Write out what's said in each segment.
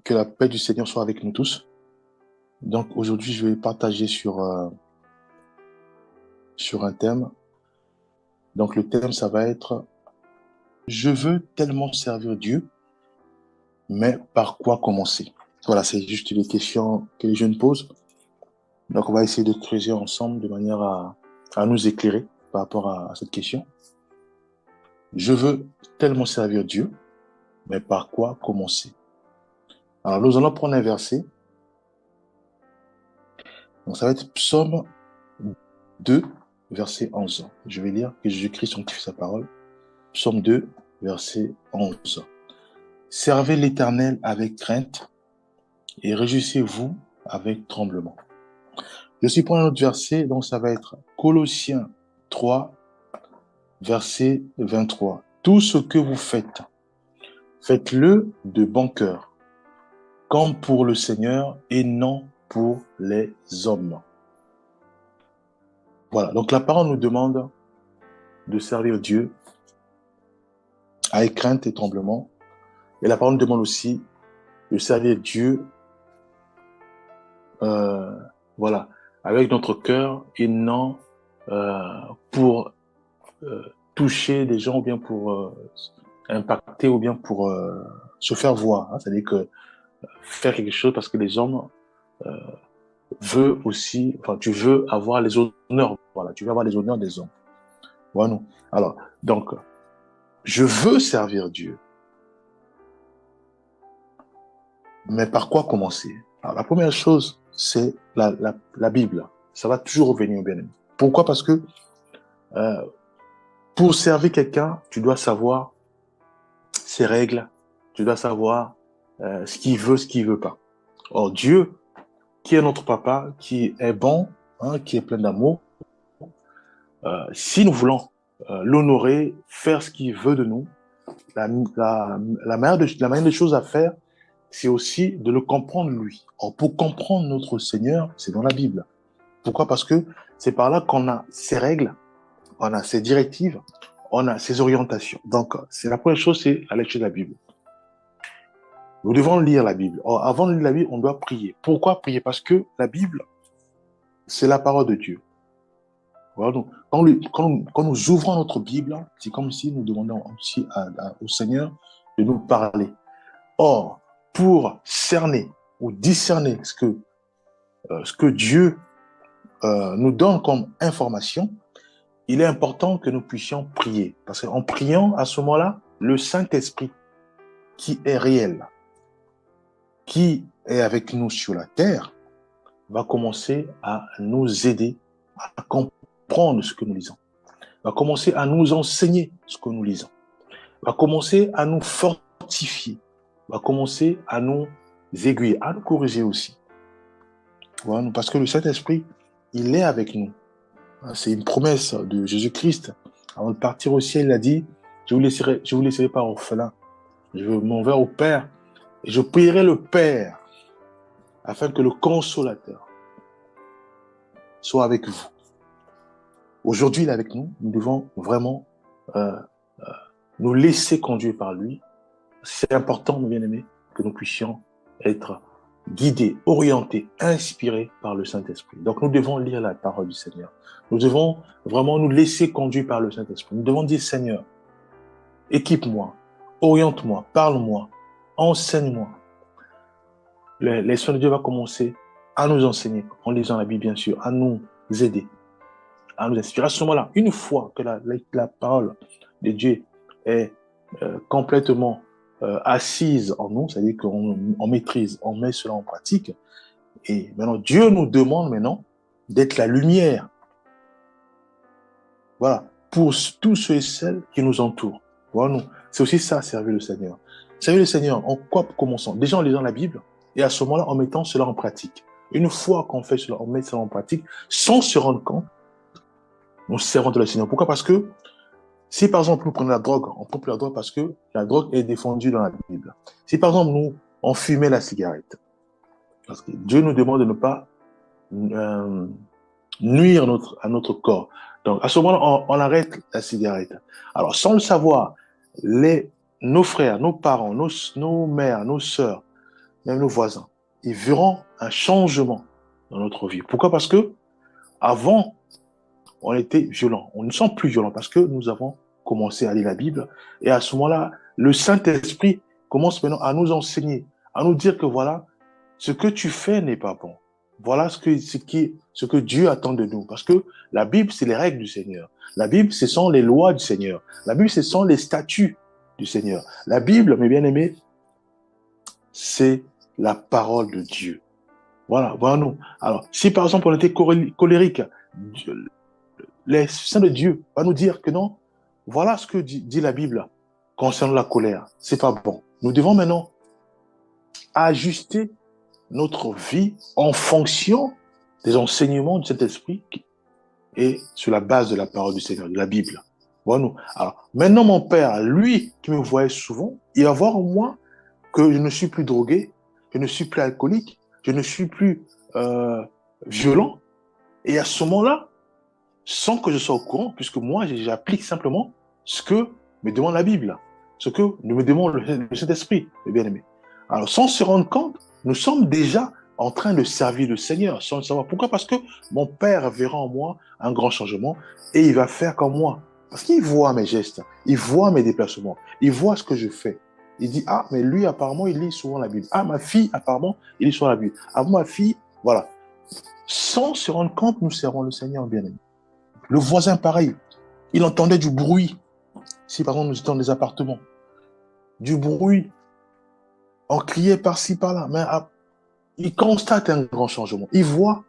Que la paix du Seigneur soit avec nous tous. Donc aujourd'hui, je vais partager sur un thème. Donc le thème, ça va être Je veux tellement servir Dieu, mais par quoi commencer? Voilà, c'est juste les questions que les jeunes posent. Donc on va essayer de creuser ensemble de manière à nous éclairer par rapport à cette question. Je veux tellement servir Dieu, mais par quoi commencer? Alors nous allons prendre un verset. Donc ça va être Psaume 2, verset 11. Je vais lire que Jésus-Christ sanctifie sa parole. Psaume 2, verset 11. Servez l'Éternel avec crainte et réjouissez-vous avec tremblement. Je suis pour un autre verset, donc ça va être Colossiens 3, verset 23. Tout ce que vous faites, faites-le de bon cœur, comme pour le Seigneur et non pour les hommes. Voilà, donc la parole nous demande de servir Dieu avec crainte et tremblement. Et la parole nous demande aussi de servir Dieu euh, voilà, avec notre cœur et non euh, pour toucher des gens ou bien pour impacter ou bien pour se faire voir. Hein. C'est-à-dire que faire quelque chose parce que les hommes euh, veulent aussi, enfin, tu veux avoir les honneurs. Voilà, tu veux avoir les honneurs des hommes. Voilà. Alors, donc, je veux servir Dieu, mais par quoi commencer? Alors, la première chose, c'est la Bible. Ça va toujours revenir au bien-aimé. Pourquoi? Parce que euh, pour servir quelqu'un, tu dois savoir ses règles, tu dois savoir ce qu'il veut pas. Or, Dieu, qui est notre papa, qui est bon, hein, qui est plein d'amour, si nous voulons l'honorer, faire ce qu'il veut de nous, la, la meilleure des choses à faire, c'est aussi de le comprendre lui. Or, pour comprendre notre Seigneur, c'est dans la Bible. Pourquoi? Parce que c'est par là qu'on a ses règles, on a ses directives, on a ses orientations. Donc, c'est la première chose, c'est la lecture de la Bible. Nous devons lire la Bible. Or, avant de lire la Bible, on doit prier. Pourquoi prier? Parce que la Bible, c'est la parole de Dieu. Voilà, donc, quand nous ouvrons notre Bible, c'est comme si nous demandons aussi au Seigneur de nous parler. Or, pour cerner ou discerner ce que Dieu nous donne comme information, il est important que nous puissions prier. Parce qu'en priant, à ce moment-là, le Saint-Esprit, qui est réel, qui est avec nous sur la terre, va commencer à nous aider à comprendre ce que nous lisons, va commencer à nous enseigner ce que nous lisons, va commencer à nous fortifier, va commencer à nous aiguiller, à nous corriger aussi. Voilà, parce que le Saint-Esprit, il est avec nous. C'est une promesse de Jésus-Christ. Avant de partir au ciel, il a dit, je vous laisserai pas orphelin. Je m'en vais au Père et je prierai le Père afin que le Consolateur soit avec vous. Aujourd'hui, il est avec nous. Nous devons vraiment euh, nous laisser conduire par lui. C'est important, mes bien-aimés, que nous puissions être guidés, orientés, inspirés par le Saint-Esprit. Donc, nous devons lire la parole du Seigneur. Nous devons vraiment nous laisser conduire par le Saint-Esprit. Nous devons dire, Seigneur, équipe-moi, oriente-moi, parle-moi, enseigne-moi. L'Esprit de Dieu va commencer à nous enseigner, en lisant la Bible, bien sûr, à nous aider, à nous inspirer. À ce moment-là, une fois que la parole de Dieu est complètement assise en nous, c'est-à-dire qu'on maîtrise, on met cela en pratique, et maintenant Dieu nous demande maintenant d'être la lumière, voilà, pour tous ceux et celles qui nous entourent. Voilà, c'est aussi ça, servir le Seigneur. Servir le Seigneur, en quoi commençons? Déjà en lisant la Bible, et à ce moment-là, en mettant cela en pratique. Une fois qu'on fait cela, on met cela en pratique, sans se rendre compte, nous servons de le Seigneur. Pourquoi? Parce que si par exemple nous prenons la drogue, on prend plus la drogue parce que la drogue est défendue dans la Bible. Si par exemple nous, on fumait la cigarette, parce que Dieu nous demande de ne pas nuire à notre corps. Donc à ce moment-là, on arrête la cigarette. Alors sans le savoir, nos frères, nos parents, nos mères, nos sœurs même nos voisins, ils verront un changement dans notre vie. Pourquoi? Parce que avant, on était violents. On ne sommes plus violents parce que nous avons commencé à lire la Bible. Et à ce moment-là, le Saint-Esprit commence maintenant à nous enseigner, à nous dire que voilà, ce que tu fais n'est pas bon. Voilà ce que Dieu attend de nous. Parce que la Bible, c'est les règles du Seigneur. La Bible, ce sont les lois du Seigneur. La Bible, ce sont les statuts du Seigneur. La Bible, mes bien-aimés, c'est la parole de Dieu. Voilà, voilà nous. Alors, si par exemple on était colérique, les saints de Dieu va nous dire que non, voilà ce que dit la Bible concernant la colère. C'est pas bon. Nous devons maintenant ajuster notre vie en fonction des enseignements de cet esprit et sur la base de la parole du Seigneur, de la Bible. Voilà nous. Alors, maintenant, mon père, lui, qui me voyait souvent, il va voir en moi que je ne suis plus drogué, je ne suis plus alcoolique, je ne suis plus violent. Et à ce moment-là, sans que je sois au courant, puisque moi, j'applique simplement ce que me demande la Bible, ce que me demande le Saint-Esprit, mes bien-aimés. Alors, sans se rendre compte, nous sommes déjà en train de servir le Seigneur, sans le savoir. Pourquoi? Parce que mon Père verra en moi un grand changement et il va faire comme moi. Parce qu'il voit mes gestes, il voit mes déplacements, il voit ce que je fais. Il dit, ah, mais lui, apparemment, il lit souvent la Bible. Ah, ma fille, apparemment, il lit souvent la Bible. Ah, ma fille, voilà. Sans se rendre compte, nous servons le Seigneur, bien-aimés. Le voisin, pareil, il entendait du bruit. Si, par exemple, nous étions dans des appartements, du bruit, on criait par-ci, par-là, mais il constate un grand changement. Il voit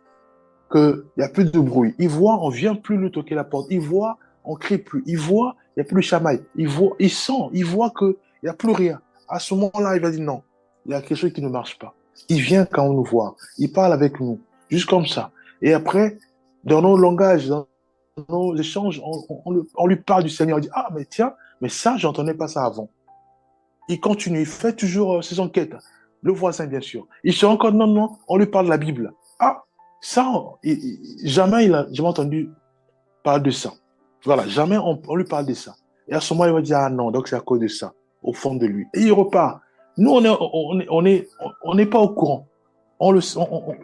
qu'il n'y a plus de bruit. Il voit, on ne vient plus lui toquer la porte. Il voit, on ne crie plus. Il voit, il n'y a plus de chamaille. Il voit, il sent, il voit qu'il n'y a plus rien. À ce moment-là, il va dire non, il y a quelque chose qui ne marche pas. Il vient quand on nous voit. Il parle avec nous, juste comme ça. Et après, dans nos langages, dans nos échanges, on lui parle du Seigneur. Il dit, ah, mais tiens, mais ça, je n'entendais pas ça avant. Il continue, il fait toujours ses enquêtes. Le voisin, bien sûr. Il se rend compte, non, non, on lui parle de la Bible. Ah, ça, jamais il a jamais entendu parler de ça. Voilà, jamais on lui parle de ça. Et à ce moment, il va dire, ah non, donc c'est à cause de ça, au fond de lui. Et il repart. Nous, on n'est pas au courant.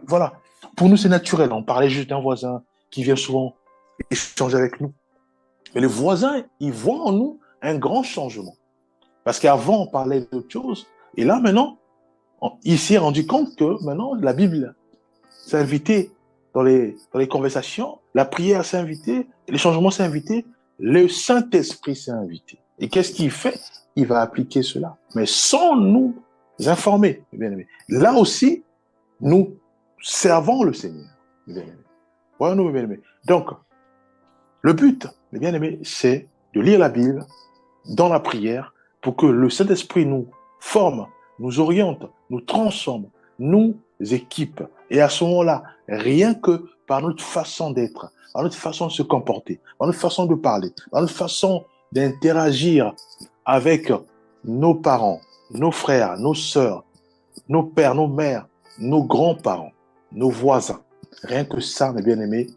Voilà. Pour nous, c'est naturel. On parlait juste d'un voisin qui vient souvent échanger avec nous. Mais le voisin, il voit en nous un grand changement. Parce qu'avant, on parlait d'autre chose. Et là, maintenant, il s'est rendu compte que maintenant, la Bible s'est invitée dans les conversations, la prière s'est invitée, les changements s'est invité, le Saint-Esprit s'est invité. Et qu'est-ce qu'il fait? Il va appliquer cela, mais sans nous informer, bien aimés. Là aussi, nous servons le Seigneur, bien aimés. Voilà, nous, bien aimés. Donc, le but, bien aimés, c'est de lire la Bible dans la prière pour que le Saint-Esprit nous forme, nous oriente, nous transforme, nous équipe. Et à ce moment-là, rien que par notre façon d'être, par notre façon de se comporter, par notre façon de parler, par notre façon d'interagir avec nos parents, nos frères, nos sœurs, nos pères, nos mères, nos grands-parents, nos voisins, rien que ça, mes bien-aimés,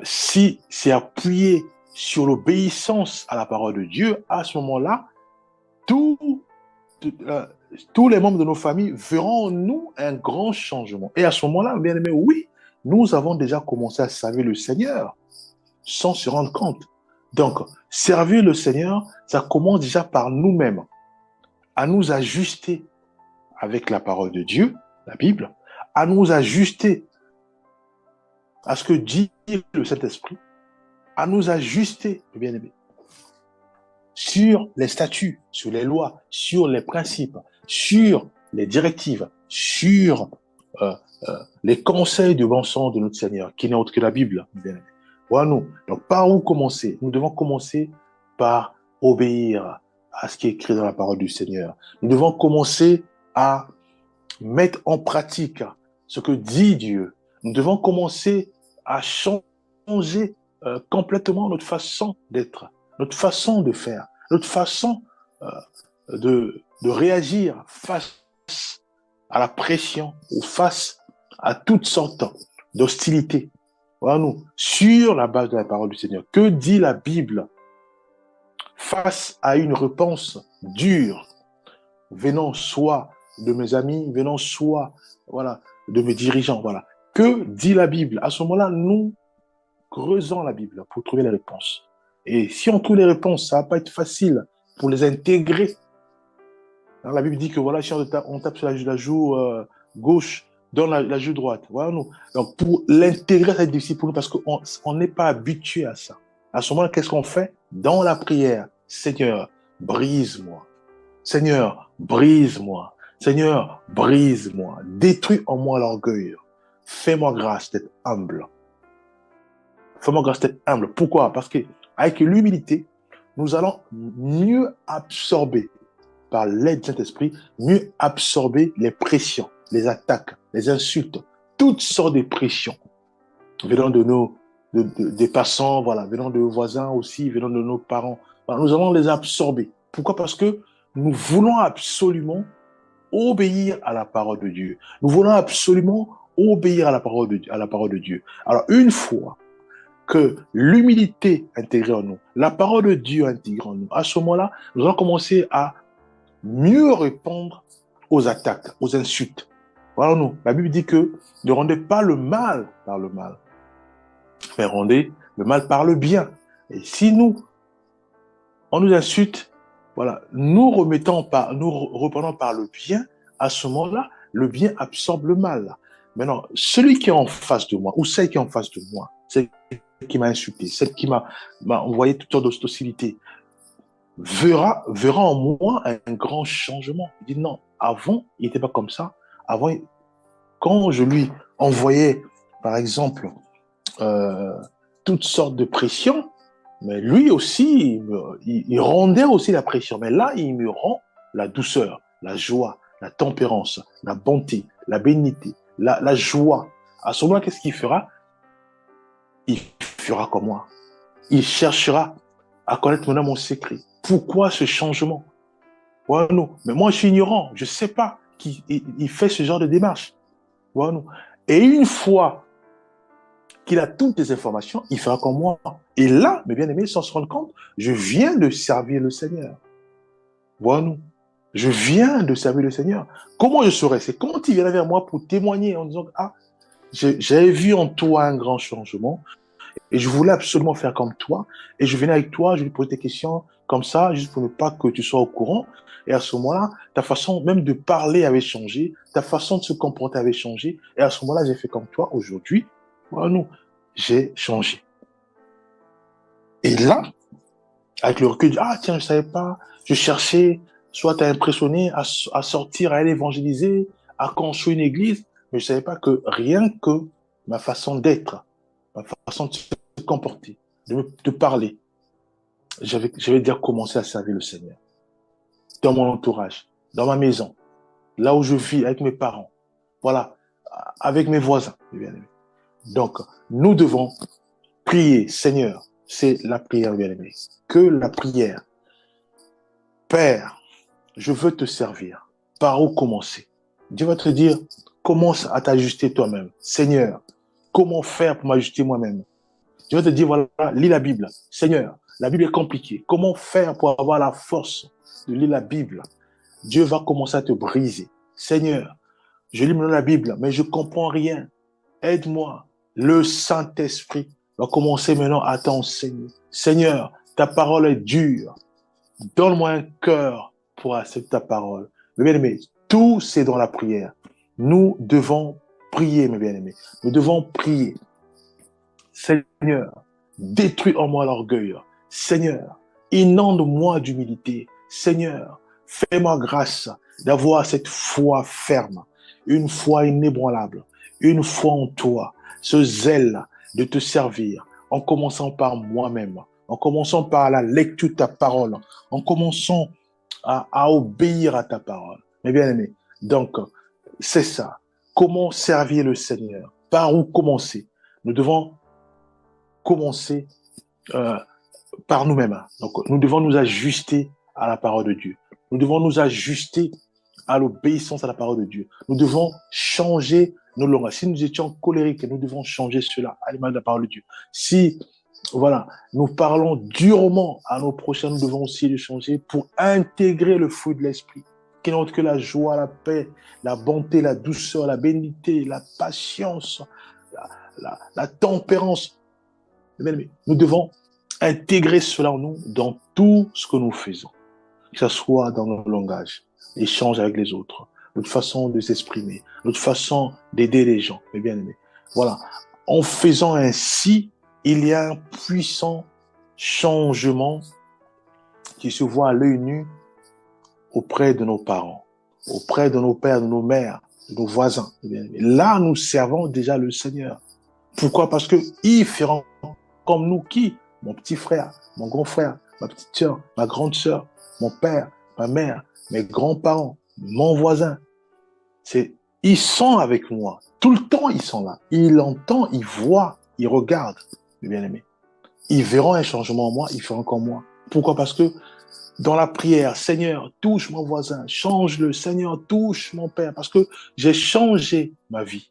si c'est appuyé sur l'obéissance à la parole de Dieu, à ce moment-là, tous les membres de nos familles verront en nous un grand changement. Et à ce moment-là, bien aimé, oui, nous avons déjà commencé à servir le Seigneur sans se rendre compte. Donc, servir le Seigneur, ça commence déjà par nous-mêmes, à nous ajuster avec la parole de Dieu, la Bible, à nous ajuster à ce que dit le Saint-Esprit, à nous ajuster, bien aimé, sur les statuts, sur les lois, sur les principes, sur les directives, sur les conseils de bon sens de notre Seigneur, qui n'est autre que la Bible. Bien aimé. Voilà nous. Donc, par où commencer? Nous devons commencer par obéir à ce qui est écrit dans la parole du Seigneur. Nous devons commencer à mettre en pratique ce que dit Dieu. Nous devons commencer à changer complètement notre façon d'être, notre façon de faire, notre façon de réagir face à la pression ou face à toutes sortes d'hostilités. Voilà nous, sur la base de la parole du Seigneur. Que dit la Bible face à une réponse dure venant soit de mes amis, venant soit, voilà, de mes dirigeants, voilà. Que dit la Bible? À ce moment-là, nous creusons la Bible pour trouver les réponses. Et si on trouve les réponses, ça va pas être facile pour les intégrer. Alors, la Bible dit que voilà, si on tape sur la joue gauche, dans la joue droite. Voilà, nous. Donc, pour l'intégrer, ça va être difficile pour nous parce qu'on n'est pas habitué à ça. À ce moment-là, qu'est-ce qu'on fait? Dans la prière, Seigneur, brise-moi. Seigneur, brise-moi. Seigneur, brise-moi. Détruis en moi l'orgueil. Fais-moi grâce d'être humble. Fais-moi grâce d'être humble. Pourquoi? Parce que avec l'humilité, nous allons mieux absorber, par l'aide du Saint-Esprit, mieux absorber les pressions, les attaques, les insultes, toutes sortes de pressions venant de des passants, voilà, venant de nos voisins aussi, venant de nos parents. Voilà, nous allons les absorber. Pourquoi? Parce que nous voulons absolument obéir à la parole de Dieu. Nous voulons absolument obéir à la parole de Dieu. Alors, une fois que l'humilité intégrée en nous, la parole de Dieu intégrée en nous, à ce moment-là, nous allons commencer à mieux répondre aux attaques, aux insultes. Voilà, nous, la Bible dit que ne rendez pas le mal par le mal, mais rendez le mal par le bien. Et si on nous insulte, voilà, nous reprenons par le bien, à ce moment-là, le bien absorbe le mal. Maintenant, celui qui est en face de moi, ou celle qui est en face de moi, celle qui m'a insulté, celle qui m'a envoyé toutes sortes d'hostilité, verra en moi un grand changement. Il dit non, avant, il n'était pas comme ça. Avant, quand je lui envoyais, par exemple, toutes sortes de pressions, mais lui aussi, il rendait aussi la pression. Mais là, il me rend la douceur, la joie, la tempérance, la bonté, la bénignité, la joie. À ce moment-là, qu'est-ce qu'il fera? Il fera comme moi. Il cherchera à connaître mon secret. Pourquoi ce changement? Ouais, non. Mais moi, je suis ignorant. Je ne sais pas qu'il fait ce genre de démarche. Ouais, non. Et une fois qu'il a toutes les informations, il fera comme moi. Et là, mes bien-aimés, sans se rendre compte, je viens de servir le Seigneur. Ouais, non. Je viens de servir le Seigneur. Comment je saurais? C'est quand il viendra vers moi pour témoigner en disant, ah, j'avais vu en toi un grand changement. Et je voulais absolument faire comme toi. Et je venais avec toi, je lui posais des questions comme ça, juste pour ne pas que tu sois au courant. Et à ce moment-là, ta façon même de parler avait changé, ta façon de se comporter avait changé. Et à ce moment-là, j'ai fait comme toi. Aujourd'hui, voilà, non, j'ai changé. Et là, avec le recul, ah tiens, je savais pas, je cherchais soit à impressionner, à sortir, à aller évangéliser, à construire une église, mais je savais pas que rien que ma façon d'être, ma façon de se comporter, de parler, j'avais déjà commencé à servir le Seigneur. Dans mon entourage, dans ma maison, là où je vis, avec mes parents, voilà, avec mes voisins. Donc, nous devons prier, Seigneur, c'est la prière, bien aimé. Que la prière, Père, je veux te servir. Par où commencer? Dieu va te dire, commence à t'ajuster toi-même. Seigneur, comment faire pour m'ajuster moi-même? Dieu va te dire, voilà, lis la Bible. Seigneur, la Bible est compliquée. Comment faire pour avoir la force de lire la Bible? Dieu va commencer à te briser. Seigneur, je lis maintenant la Bible, mais je ne comprends rien. Aide-moi. Le Saint-Esprit va commencer maintenant à t'enseigner. Seigneur, ta parole est dure. Donne-moi un cœur pour accepter ta parole. Mes bien-aimés, tout c'est dans la prière. Nous devons prier, mes bien-aimés. Nous devons prier. Seigneur, détruis en moi l'orgueil. Seigneur, inonde-moi d'humilité. Seigneur, fais-moi grâce d'avoir cette foi ferme, une foi inébranlable, une foi en toi, ce zèle de te servir, en commençant par moi-même, en commençant par la lecture de ta parole, en commençant à obéir à ta parole. Mes bien-aimés, donc, c'est ça. Comment servir le Seigneur? Par où commencer? Nous devons commencer euh, par nous-mêmes. Donc, nous devons nous ajuster à la parole de Dieu. Nous devons nous ajuster à l'obéissance à la parole de Dieu. Nous devons changer nos langues. Si nous étions colériques, nous devons changer cela à l'image de la parole de Dieu. Si, voilà, nous parlons durement à nos prochains, nous devons aussi les changer pour intégrer le fruit de l'esprit. qui n'est autre que la joie, la paix, la bonté, la douceur, la bénignité, la patience, la tempérance. Bien-aimés, nous devons intégrer cela en nous dans tout ce que nous faisons, que ce soit dans nos langages, l'échange avec les autres, notre façon de s'exprimer, notre façon d'aider les gens. Mais bien aimé, voilà. En faisant ainsi, il y a un puissant changement qui se voit à l'œil nu auprès de nos parents, auprès de nos pères, de nos mères, de nos voisins. Là, nous servons déjà le Seigneur. Pourquoi? Parce que ils feront comme nous qui? Mon petit frère, mon grand frère, ma petite sœur, ma grande sœur, mon père, ma mère, mes grands-parents, mon voisin. Ils sont avec moi. Tout le temps, ils sont là. Ils l'entendent, ils voient, ils regardent, mes bien-aimés. Ils verront un changement en moi, ils feront comme moi. Pourquoi? Parce que dans la prière, Seigneur, touche mon voisin, change-le. Seigneur, touche mon père, parce que j'ai changé ma vie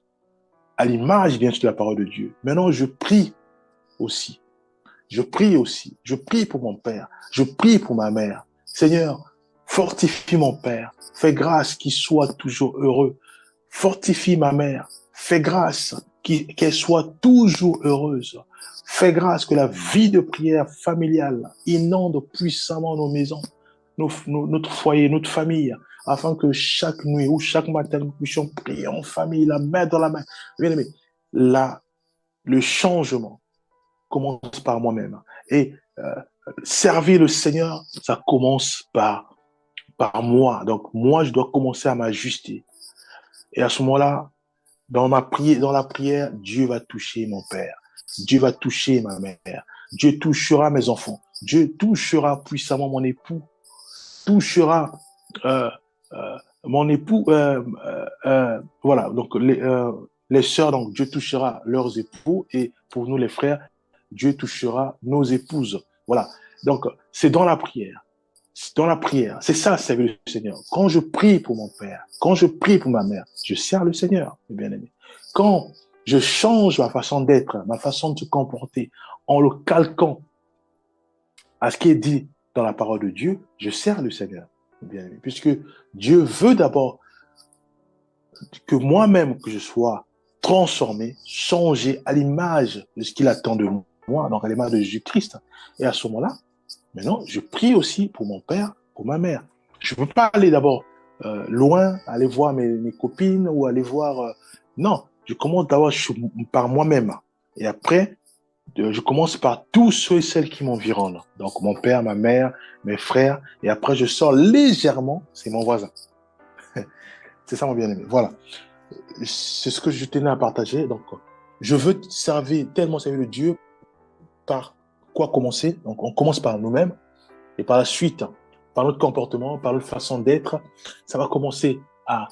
à l'image, bien sûr, de la parole de Dieu. Maintenant, je prie aussi. Je prie aussi. Je prie pour mon père. Je prie pour ma mère. Seigneur, fortifie mon père. Fais grâce qu'il soit toujours heureux. Fortifie ma mère. Fais grâce qu'elle soit toujours heureuse. Fais grâce que la vie de prière familiale inonde puissamment nos maisons, notre foyer, notre famille, afin que chaque nuit ou chaque matin, nous puissions prier en famille, la main dans la main. Bien aimé, là, le changement commence par moi-même. Et servir le Seigneur, ça commence par moi. Donc, moi, je dois commencer à m'ajuster. Et à ce moment-là, dans la prière, Dieu va toucher mon père. Dieu va toucher ma mère. Dieu touchera mes enfants. Dieu touchera puissamment mon époux. Touchera euh, mon époux. Voilà. Donc, les sœurs, donc, Dieu touchera leurs époux. Et pour nous, les frères, Dieu touchera nos épouses. Voilà. Donc, c'est dans la prière. C'est dans la prière. C'est ça, servir le Seigneur. Quand je prie pour mon père, quand je prie pour ma mère, je sers le Seigneur, mes bien-aimés. Quand je change ma façon d'être, ma façon de se comporter, en le calquant à ce qui est dit dans la parole de Dieu, je sers le Seigneur, mes bien-aimés. Puisque Dieu veut d'abord que moi-même, que je sois transformé, changé à l'image de ce qu'il attend de moi, donc à l'image de Jésus-Christ. Et à ce moment-là, maintenant, je prie aussi pour mon père, pour ma mère. Je ne peux pas aller d'abord loin, aller voir mes copines ou aller voir... non, je commence d'abord par moi-même. Et après, je commence par tous ceux et celles qui m'environnent. Donc, mon père, ma mère, mes frères. Et après, je sors légèrement, c'est mon voisin. C'est ça, mon bien-aimé. Voilà. C'est ce que je tenais à partager. Donc, je veux tellement servir le Dieu. Par quoi commencer? Donc, on commence par nous-mêmes. Et par la suite, par notre comportement, par notre façon d'être, ça va commencer à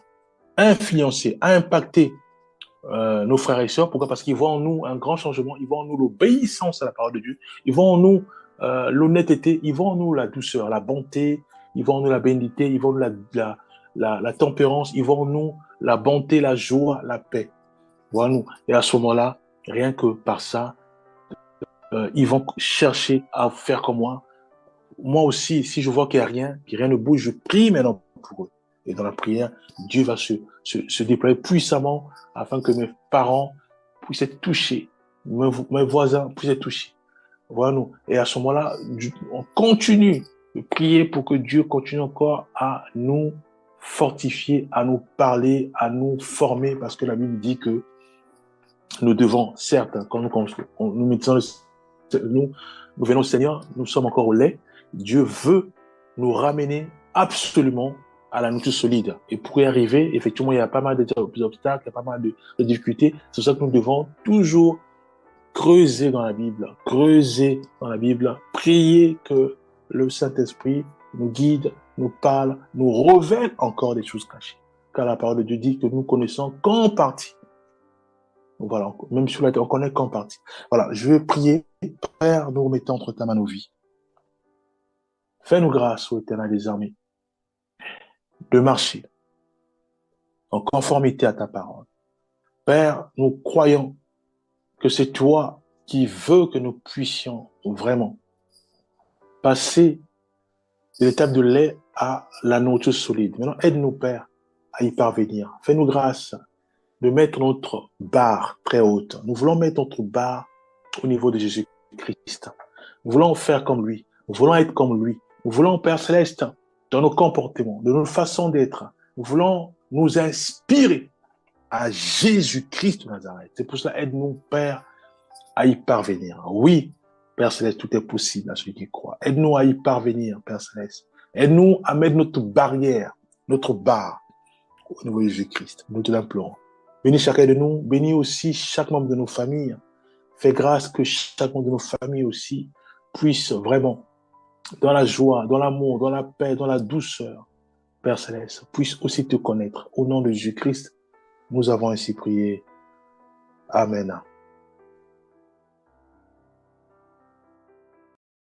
influencer, à impacter nos frères et sœurs. Pourquoi? Parce qu'ils voient en nous un grand changement, ils voient en nous l'obéissance à la parole de Dieu, ils voient en nous l'honnêteté, ils voient en nous la douceur, la bonté, ils voient en nous la bénignité, ils voient en nous la tempérance, ils voient en nous la bonté, la joie, la paix. Voilà nous. Et à ce moment-là, rien que par ça, ils vont chercher à faire comme moi. Moi aussi, si je vois qu'il n'y a rien, que rien ne bouge, je prie maintenant pour eux. Et dans la prière, Dieu va se déployer puissamment afin que mes parents puissent être touchés, mes voisins puissent être touchés. Voilà nous. Et à ce moment-là, on continue de prier pour que Dieu continue encore à nous fortifier, à nous parler, à nous former, parce que la Bible dit que nous devons, certes, quand nous mettons nous venons au Seigneur, nous sommes encore au lait. Dieu veut nous ramener absolument à la nourriture solide. Et pour y arriver, effectivement, il y a pas mal d'obstacles, il y a pas mal de difficultés. C'est ça que nous devons toujours creuser dans la Bible, prier que le Saint-Esprit nous guide, nous parle, nous révèle encore des choses cachées. Car la parole de Dieu dit que nous connaissons qu'en partie. Donc voilà, même si on connaît qu'en partie. Voilà, je vais prier. Père, nous remettons entre ta main nos vies. Fais-nous grâce, ô Éternel des armées, de marcher en conformité à ta parole. Père, nous croyons que c'est toi qui veux que nous puissions vraiment passer de l'étape de lait à la nourriture solide. Maintenant, aide-nous, Père, à y parvenir. Fais-nous grâce de mettre notre barre très haute. Nous voulons mettre notre barre au niveau de Jésus-Christ. Nous voulons faire comme lui. Nous voulons être comme lui. Nous voulons, Père Céleste, dans nos comportements, de notre façon d'être, nous voulons nous inspirer à Jésus-Christ de Nazareth. C'est pour cela, aide-nous, Père, à y parvenir. Oui, Père Céleste, tout est possible à celui qui croit. Aide-nous à y parvenir, Père Céleste. Aide-nous à mettre notre barrière, notre barre au niveau de Jésus-Christ. Nous te l'implorons. Bénis chacun de nous. Bénis aussi chaque membre de nos familles. Fais grâce que chaque membre de nos familles aussi puisse vraiment, dans la joie, dans l'amour, dans la paix, dans la douceur, Père Céleste, puisse aussi te connaître. Au nom de Jésus-Christ, nous avons ainsi prié. Amen.